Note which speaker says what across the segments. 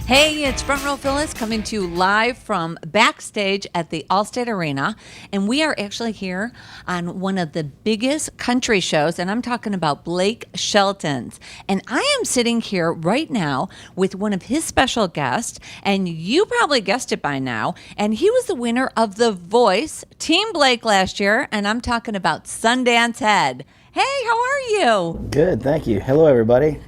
Speaker 1: Hey, it's Front Row Phyllis coming to you live from Backstage at the Allstate Arena. And we are actually here on one of the biggest country shows, and I'm talking about Blake Shelton's. And I am sitting here right now with one of his special guests, and you probably guessed it by now. And he was the winner of The Voice, Team Blake last year, and I'm talking about Sundance Head. Hey, how are you?
Speaker 2: Good, thank you. Hello, everybody.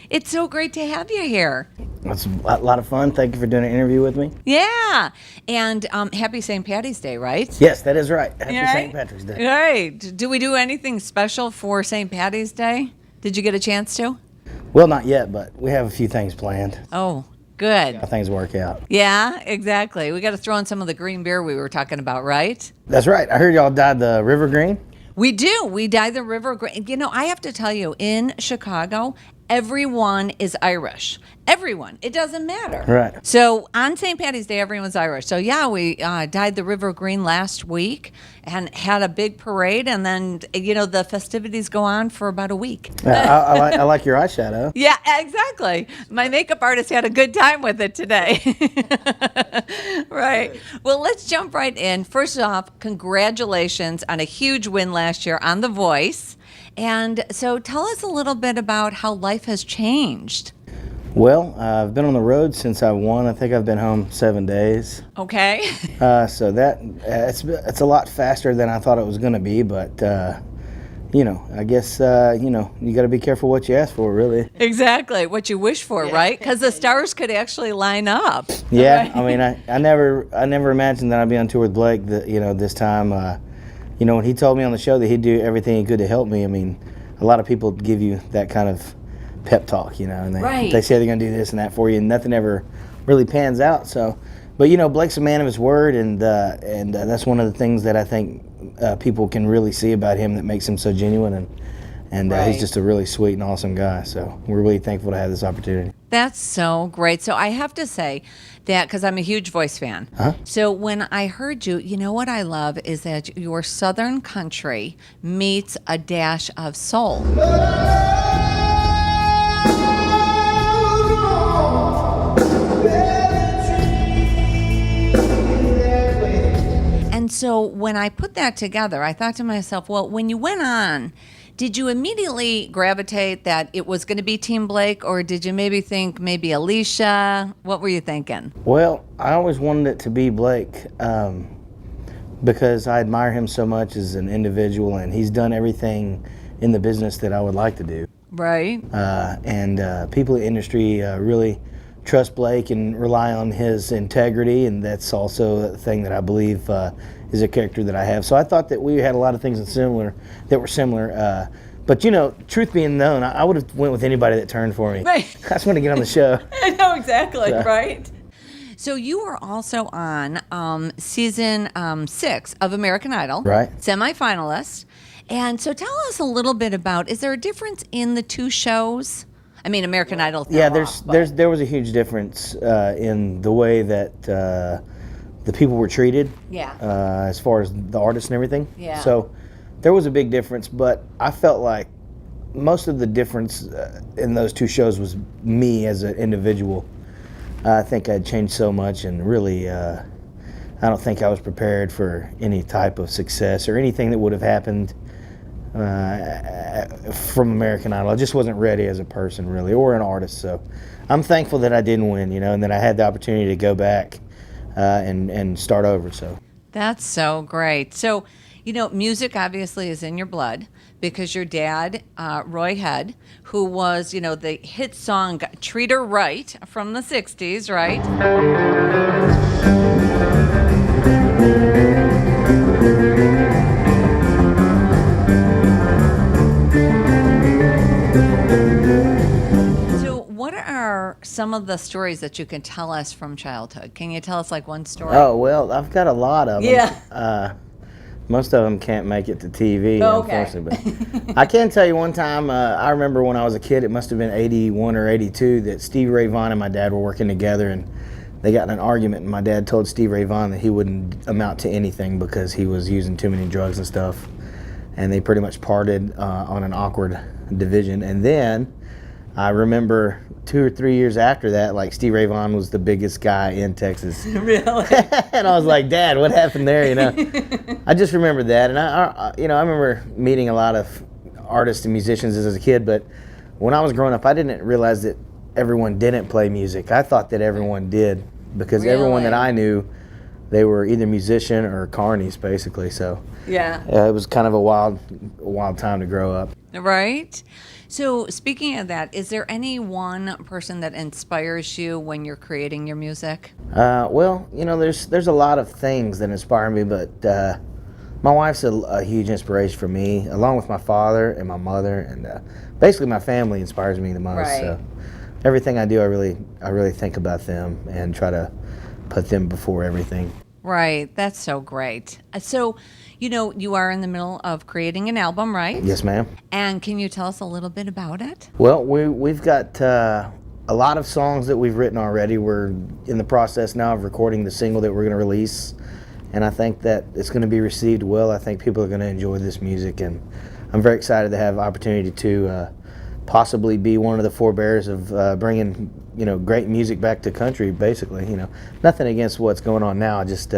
Speaker 1: It's so great to have you here.
Speaker 2: It's a lot of fun. Thank you for doing an interview with me.
Speaker 1: Yeah. And happy St. Patty's Day, right?
Speaker 2: Yes, that is right. Happy
Speaker 1: Right?
Speaker 2: St. Patrick's Day.
Speaker 1: Right. Do we do anything special for St. Patty's Day? Did you get a chance to?
Speaker 2: Well, not yet, but we have a few things planned.
Speaker 1: Oh, good.
Speaker 2: How things work out.
Speaker 1: Yeah, exactly. We got to throw in some of the green beer we were talking about, right?
Speaker 2: That's right. I heard y'all dyed the River Green.
Speaker 1: We do. We dye the river green. You know, I have to tell you, in Chicago, everyone is Irish. Everyone. It doesn't matter.
Speaker 2: Right.
Speaker 1: So on St. Patty's Day, everyone's Irish. So yeah, we dyed the river green last week and had a big parade. And then, you know, the festivities go on for about a week.
Speaker 2: I like your eyeshadow.
Speaker 1: Yeah, exactly. My makeup artist had a good time with it today. Right. Well, let's jump right in. First off, congratulations on a huge win last year on The Voice. And so tell us a little bit about how life has changed.
Speaker 2: Well, I've been on the road since I won. I think I've been home 7 days.
Speaker 1: Okay.
Speaker 2: So that it's a lot faster than I thought it was going to be, but you know, I guess you know, you got to be careful what you ask for, really.
Speaker 1: Exactly. What you wish for, right? Because the stars could actually line up.
Speaker 2: Yeah,
Speaker 1: Right?
Speaker 2: I mean, I never imagined that I'd be on tour with Blake. You know, this time. You know, when he told me on the show that he'd do everything he could to help me, I mean, a lot of people give you that kind of pep talk, you know, and
Speaker 1: Right.
Speaker 2: they say they're going to do this and that for you, and nothing ever really pans out. So, but you know, Blake's a man of his word, and that's one of the things that I think people can really see about him that makes him so genuine, and
Speaker 1: Right.
Speaker 2: he's just a really sweet and awesome guy. So we're really thankful to have this opportunity.
Speaker 1: That's so great. So I have to say that because I'm a huge Voice fan.
Speaker 2: Huh?
Speaker 1: So when I heard you, you know what I love is that your Southern country meets a dash of soul. And so when I put that together, I thought to myself, well, when you went on, did you immediately gravitate that it was going to be Team Blake, or did you maybe think maybe Alicia? What were you thinking?
Speaker 2: Well, I always wanted it to be Blake because I admire him so much as an individual, and he's done everything in the business that I would like to do.
Speaker 1: Right.
Speaker 2: And people in the industry really trust Blake and rely on his integrity, and that's also a thing that I believe is a character that I have. So I thought that we had a lot of things that were similar. But you know, truth being known, I would have went with anybody that turned for me.
Speaker 1: Right.
Speaker 2: I just want to get on the show.
Speaker 1: I know exactly,
Speaker 2: So-
Speaker 1: right? So you were also on season 6 of American Idol.
Speaker 2: Right.
Speaker 1: Semi-finalist. And so tell us a little bit about, is there a difference in the two shows? I mean, American Idol.
Speaker 2: Yeah, there was a huge difference in the way that the people were treated.
Speaker 1: Yeah.
Speaker 2: As far as the artists and everything.
Speaker 1: Yeah.
Speaker 2: So there was a big difference, but I felt like most of the difference in those two shows was me as an individual. I think I'd changed so much, and really, I don't think I was prepared for any type of success or anything that would have happened from American Idol. I just wasn't ready as a person, really, or an artist. So I'm thankful that I didn't win, you know, and that I had the opportunity to go back and start over. So
Speaker 1: That's so great. So, you know, music obviously is in your blood because your dad, Roy Head, who was, you know, the hit song Treat Her Right from the 60s, right? So what are some of the stories that you can tell us from childhood? Can you tell us like one story?
Speaker 2: Oh, well, I've got a lot of them.
Speaker 1: Yeah.
Speaker 2: Most of them can't make it to TV,
Speaker 1: Oh, okay.
Speaker 2: unfortunately. But I can tell you one time, I remember when I was a kid, it must have been 81 or 82, that Stevie Ray Vaughan and my dad were working together, and they got in an argument, and my dad told Stevie Ray Vaughan that he wouldn't amount to anything because he was using too many drugs and stuff. And they pretty much parted on an awkward division. And then I remember 2 or 3 years after that, like Steve Ray Vaughan was the biggest guy in Texas.
Speaker 1: Really?
Speaker 2: And I was like, Dad, what happened there? I just remember that, and I remember meeting a lot of artists and musicians as a kid. But when I was growing up, I didn't realize that everyone didn't play music. I thought that everyone did, because everyone that I knew, they were either musician or carnies, basically. So
Speaker 1: Yeah.
Speaker 2: it was kind of a wild time to grow up.
Speaker 1: Right? So, speaking of that, is there any one person that inspires you when you're creating your music?
Speaker 2: Well, there's a lot of things that inspire me, but my wife's a huge inspiration for me, along with my father and my mother, and basically my family inspires me the most.
Speaker 1: Right.
Speaker 2: So everything I do, I really think about them and try to put them before everything.
Speaker 1: Right. That's so great. So, you are in the middle of creating an album, right?
Speaker 2: Yes, ma'am.
Speaker 1: And can you tell us a little bit about it?
Speaker 2: Well, we've got a lot of songs that we've written already. We're in the process now of recording the single that we're going to release, and I think that it's going to be received well. I think people are going to enjoy this music, and I'm very excited to have the opportunity to possibly be one of the forebearers of bringing great music back to country. Basically, nothing against what's going on now. Just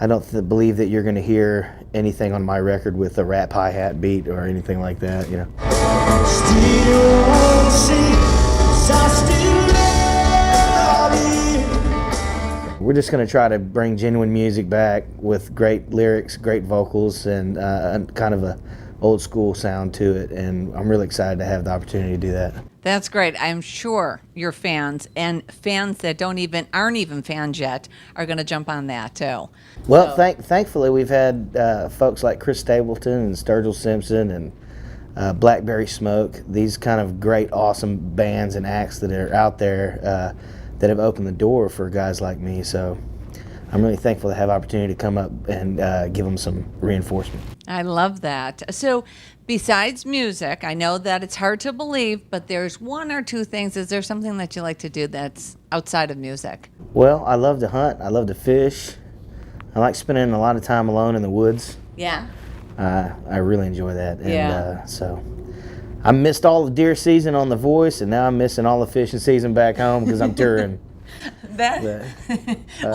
Speaker 2: I don't believe that you're going to hear anything on my record with a rap hi-hat beat or anything like that. We're just going to try to bring genuine music back with great lyrics, great vocals, and kind of a old school sound to it. And I'm really excited to have the opportunity to do that.
Speaker 1: That's great. I'm sure your fans and fans that aren't even fans yet are going to jump on that too.
Speaker 2: Well, thankfully we've had folks like Chris Stapleton and Sturgill Simpson and Blackberry Smoke. These kind of great, awesome bands and acts that are out there that have opened the door for guys like me. So I'm really thankful to have opportunity to come up and give them some reinforcement.
Speaker 1: I love that. So besides music, I know that it's hard to believe, but there's one or two things. Is there something that you like to do that's outside of music?
Speaker 2: Well, I love to hunt. I love to fish. I like spending a lot of time alone in the woods.
Speaker 1: Yeah.
Speaker 2: I really enjoy that. And
Speaker 1: Yeah.
Speaker 2: so I missed all the deer season on The Voice, and now I'm missing all the fishing season back home because I'm touring.
Speaker 1: We'll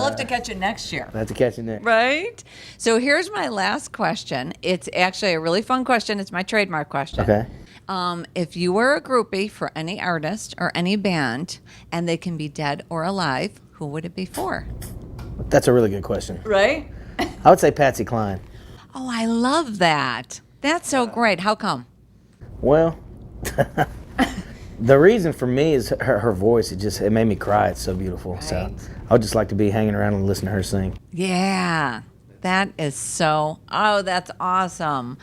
Speaker 1: have to catch it next year.
Speaker 2: I have to catch it next.
Speaker 1: Right? So here's my last question. It's actually a really fun question. It's my trademark question.
Speaker 2: Okay.
Speaker 1: If you were a groupie for any artist or any band, and they can be dead or alive, who would it be for?
Speaker 2: That's a really good question.
Speaker 1: Right?
Speaker 2: I would say Patsy Cline.
Speaker 1: Oh, I love that. That's so great. How come?
Speaker 2: Well, the reason for me is her voice. It made me cry. It's so beautiful.
Speaker 1: Right.
Speaker 2: So I would just like to be hanging around and listen to her sing.
Speaker 1: Yeah, that is that's awesome.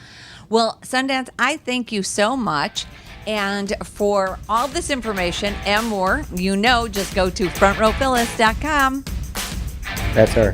Speaker 1: Well, Sundance, I thank you so much. And for all this information and more, just go to frontrowphyllis.com.
Speaker 2: That's her.